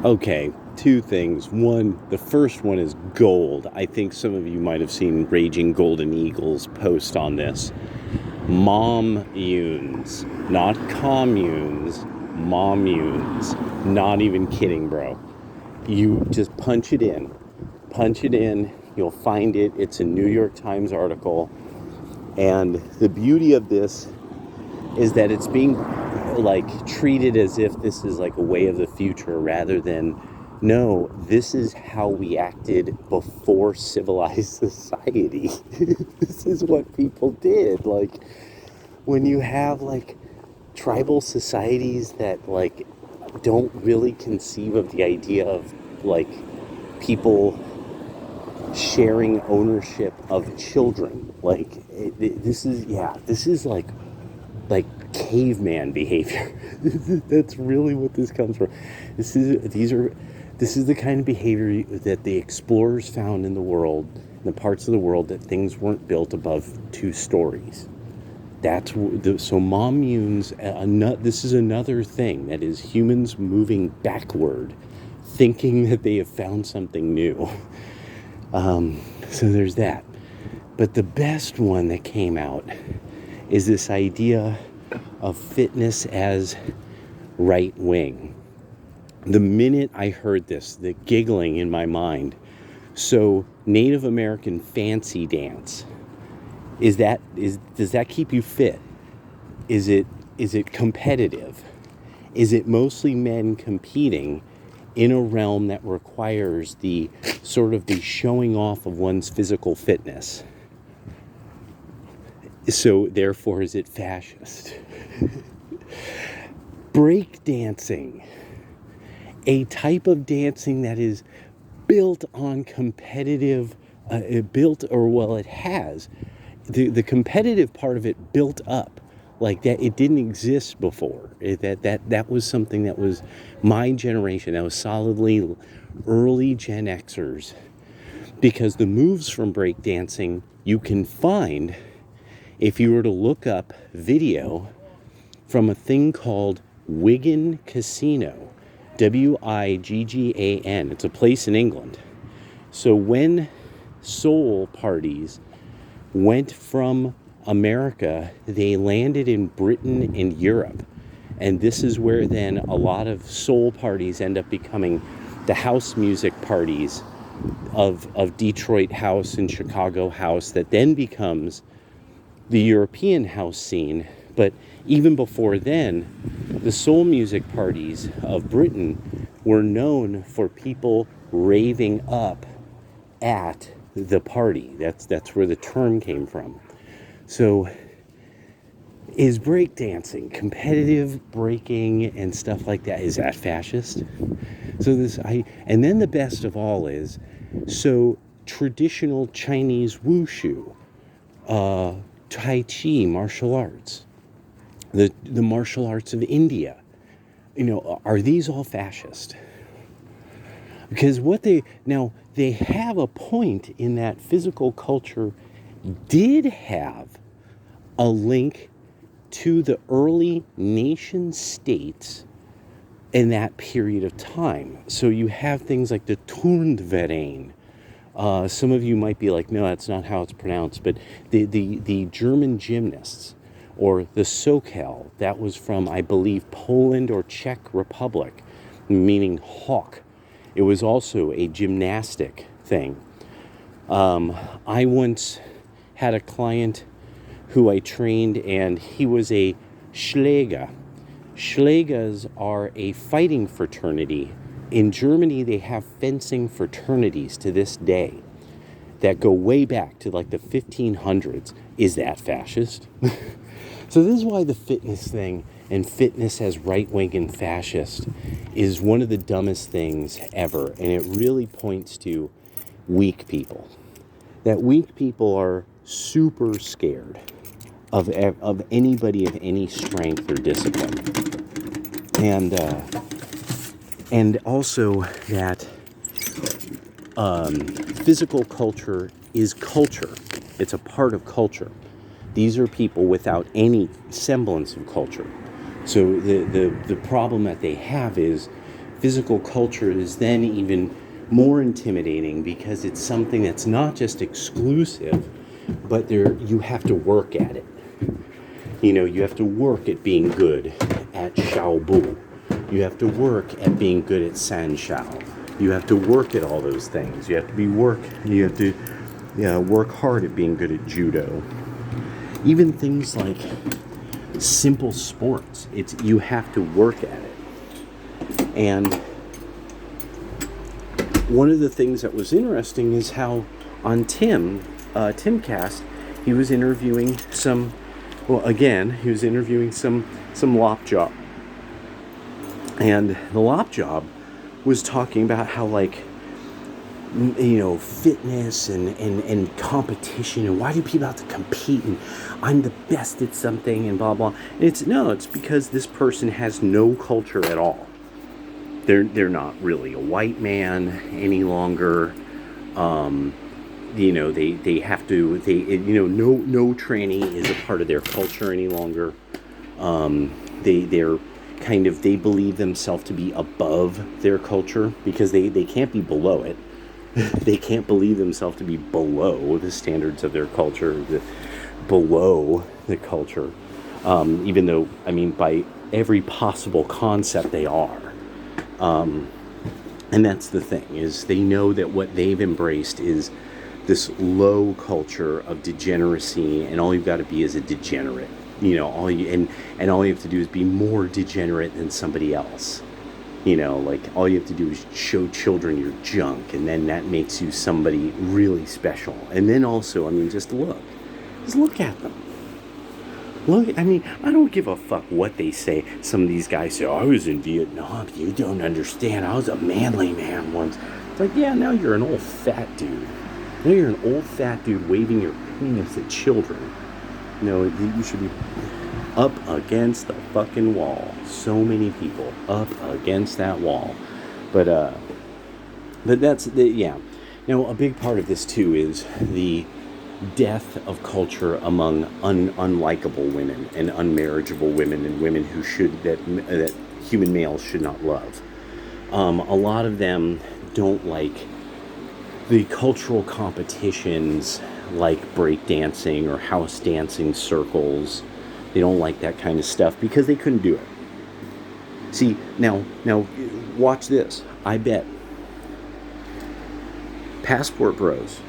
Okay, two things. One, the first one is gold. I think some of you might have seen Raging Golden Eagles post on this. Mommunes, not communes, mommunes. Not even kidding, bro. You just punch it in, you'll find it. It's a New York Times article. And the beauty of this is that it's being like treated as if this is like a way of the future rather than no, this is how we acted before civilized society. This is what people did. Like when you have like tribal societies that like don't really conceive of the idea of like people sharing ownership of children. Like this is like caveman behavior. That's really what this comes from. This is the kind of behavior that the explorers found in the world, in the parts of the world that things weren't built above 2 stories. So mommunes. This is another thing that is humans moving backward, thinking that they have found something new. So there's that. But the best one that came out is this idea of fitness as right wing. The minute I heard this, the giggling in my mind. So Native American fancy dance, does that keep you fit? Is it competitive? Is it mostly men competing in a realm that requires the sort of the showing off of one's physical fitness? So therefore, is it fascist? Break dancing, a type of dancing that is built on competitive, it has the competitive part of it built up like that. It didn't exist before. That was something that was my generation. That was solidly early Gen Xers, because the moves from breakdancing you can find if you were to look up video from a thing called Wigan Casino, Wiggan. It's a place in England. So when soul parties went from America, they landed in Britain and Europe. And this is where then a lot of soul parties end up becoming the house music parties of Detroit house and Chicago house, that then becomes the European house scene. But even before then, the soul music parties of Britain were known for people raving up at the party. That's where the term came from. So is breakdancing, competitive breaking and stuff like that, is that fascist? And then the best of all is, so traditional Chinese wushu, Tai Chi, martial arts, the martial arts of India, are these all fascist? Because they have a point in that physical culture did have a link to the early nation states in that period of time. So you have things like the Turnverein. Some of you might be like, no, that's not how it's pronounced, but the German gymnasts, or the Sokol, that was from, I believe, Poland or Czech Republic, meaning hawk. It was also a gymnastic thing. I once had a client who I trained, and he was a Schläger. Schlägers are a fighting fraternity. In Germany, they have fencing fraternities to this day that go way back to like the 1500s. Is that fascist? So this is why the fitness thing, and fitness as right-wing and fascist, is one of the dumbest things ever. And it really points to weak people. That weak people are super scared of anybody of any strength or discipline. And also that physical culture is culture. It's a part of culture. These are people without any semblance of culture. So the problem that they have is physical culture is then even more intimidating because it's something that's not just exclusive, but you have to work at it. You have to work at being good at Xiaobu. You have to work at being good at Sanshao. You have to work at all those things. You have to work hard at being good at judo. Even things like simple sports, you have to work at it. And one of the things that was interesting is how on Timcast, he was interviewing some lop-job. And the lop-job was talking about how, like, fitness and competition, and why do people have to compete, and I'm the best at something, and blah blah. It's because this person has no culture at all. They're not really a white man any longer. They have to, no tranny is a part of their culture any longer. They believe themselves to be above their culture because they can't be below it. They can't believe themselves to be below the standards of their culture, below the culture. Even though, by every possible concept they are. And that's the thing, is they know that what they've embraced is this low culture of degeneracy, and all you've got to be is a degenerate. All you have to do is be more degenerate than somebody else. All you have to do is show children your junk, and then that makes you somebody really special. And then also, just look at them. I don't give a fuck what they say. Some of these guys say, I was in Vietnam, you don't understand, I was a manly man once. It's like, yeah, now you're an old fat dude. Now you're an old fat dude waving your penis at children. You should be up against the fucking wall. So many people up against that wall. But that's yeah. Now, a big part of this too is the death of culture among unlikable women and unmarriageable women, and women that human males should not love. A lot of them don't like the cultural competitions like breakdancing or house dancing circles. They don't like that kind of stuff because they couldn't do it. See, now watch this. I bet Passport Bros.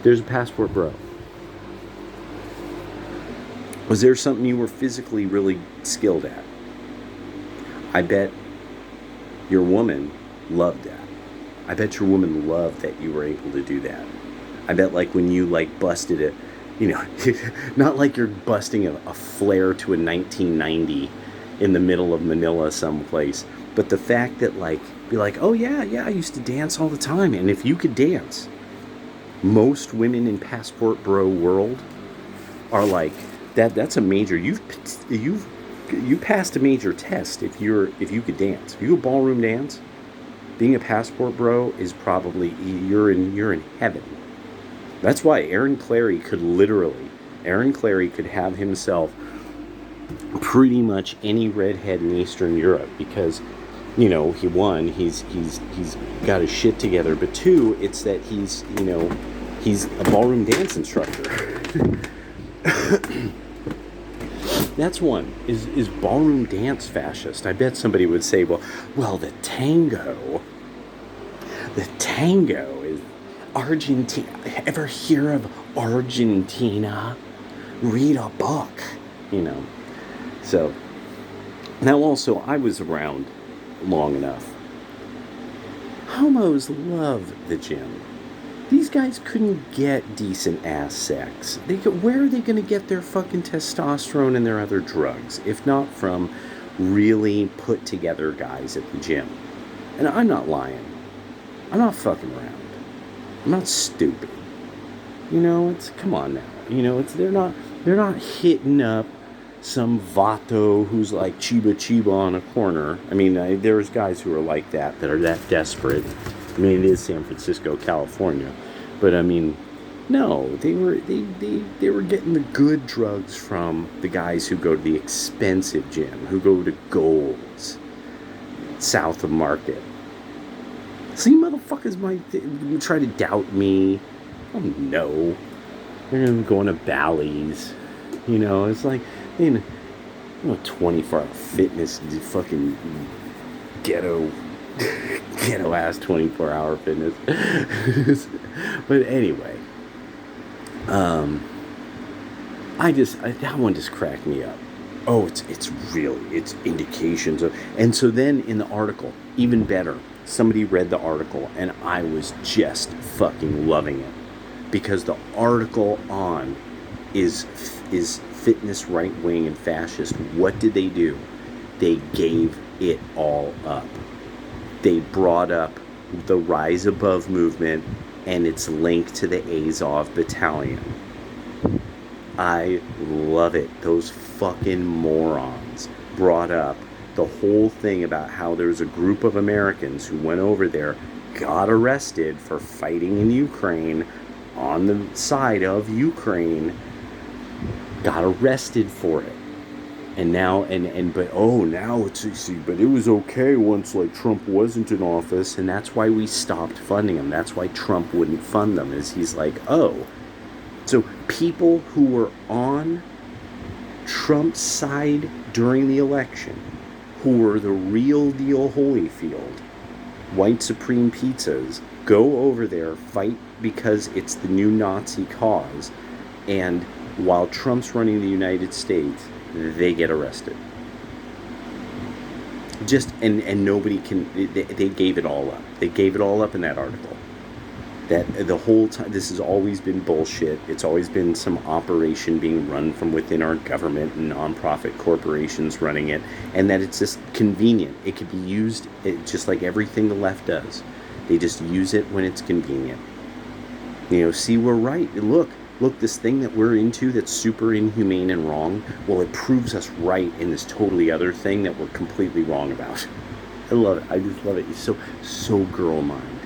There's a Passport Bro. Was there something you were physically really skilled at? I bet your woman loved that. I bet your woman loved that you were able to do that. I bet, like, when you, like, busted it, not like you're busting a flare to a 1990 in the middle of Manila someplace, but the fact that, like, be like, oh yeah, I used to dance all the time, and if you could dance, most women in Passport Bro world are like, that's a major, you passed a major test if you could dance. If you could ballroom dance, being a Passport Bro is probably, you're in heaven. That's why Aaron Clary could have himself pretty much any redhead in Eastern Europe, because he's got his shit together, but two, it's that he's a ballroom dance instructor. That's one. Is ballroom dance fascist? I bet somebody would say, well, the tango is Argentina. Ever hear of Argentina? Read a book, So, now also, I was around long enough. Homos love the gym. These guys couldn't get decent ass sex. Where are they going to get their fucking testosterone and their other drugs, if not from really put together guys at the gym? And I'm not lying. I'm not fucking around. I'm not stupid. Come on now. They're not hitting up some vato who's like chiba on a corner. There's guys who are like that are that desperate. It is San Francisco, California, but no, they were getting the good drugs from the guys who go to the expensive gym, who go to Gold's. south of Market. See, motherfuckers might try to doubt me. Oh no, they're gonna be going to Bally's. You know, it's like, 24-hour fitness, fucking ghetto, ghetto ass 24-hour fitness. But anyway, that one just cracked me up. Oh, it's indications of, and so then in the article, even better, somebody read the article and I was just fucking loving it, because the article on is fitness, right wing, and fascist. What did they do? They gave it all up. They brought up the Rise Above movement and its link to the Azov battalion. I love it. Those fucking morons brought up the whole thing about how there's a group of Americans who went over there, got arrested for fighting in Ukraine on the side of Ukraine, got arrested for it. And now, now but it was okay once, like, Trump wasn't in office, and that's why we stopped funding them. That's why Trump wouldn't fund them, is he's like, oh, so people who were on Trump's side during the election, who were the real deal Holyfield, white supreme pizzas, go over there, fight because it's the new Nazi cause, and while Trump's running the United States, they get arrested. And nobody can, they gave it all up. They gave it all up in that article. That the whole time, this has always been bullshit. It's always been some operation being run from within our government and nonprofit corporations running it, and that it's just convenient. It could be used just like everything the left does. They just use it when it's convenient. See, we're right. Look, this thing that we're into that's super inhumane and wrong, well, it proves us right in this totally other thing that we're completely wrong about. I love it. I just love it. It's so girl mind.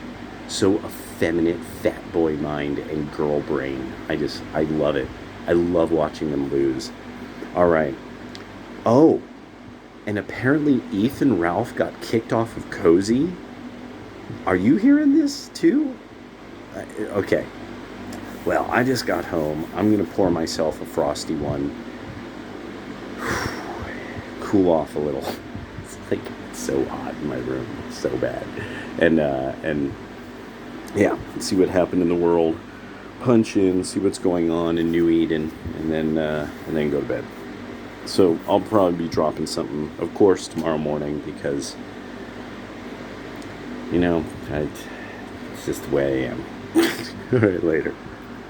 So effeminate fat boy mind and girl brain. I love it. I love watching them lose. All right. Oh, and apparently Ethan Ralph got kicked off of Cozy. Are you hearing this too? Okay. Well, I just got home. I'm going to pour myself a frosty one. Cool off a little. It's like so hot in my room. So bad. And yeah, see what happened in the world. Punch in, see what's going on in New Eden, and then go to bed. So I'll probably be dropping something, of course, tomorrow morning, because, it's just the way I am. All right, later.